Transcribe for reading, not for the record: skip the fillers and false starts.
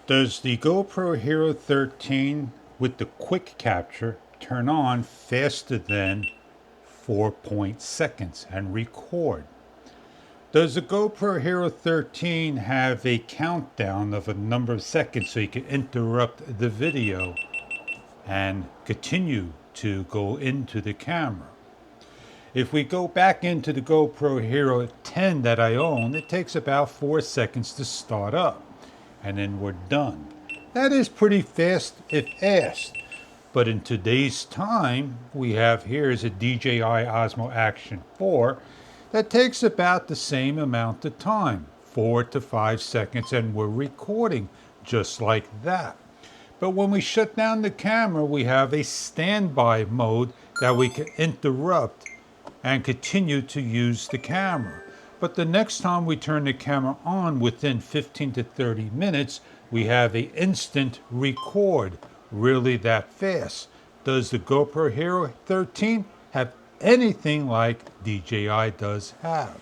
Does the GoPro Hero 13 with the quick capture turn on faster than 4 seconds and record? Does the GoPro Hero 13 have a countdown of a number of seconds so you can interrupt the video and continue to go into the camera? If we go back into the GoPro Hero 10 that I own, it takes about 4 seconds to start up, and then we're done. That is pretty fast if asked. But in today's time, we have here is a DJI Osmo Action 4 that takes about the same amount of time, 4 to 5 seconds, and we're recording just like that. But when we shut down the camera, we have a standby mode that we can interrupt and continue to use the camera. But the next time we turn the camera on, within 15 to 30 minutes, we have an instant record, really that fast. Does the GoPro Hero 13 have anything like DJI does have?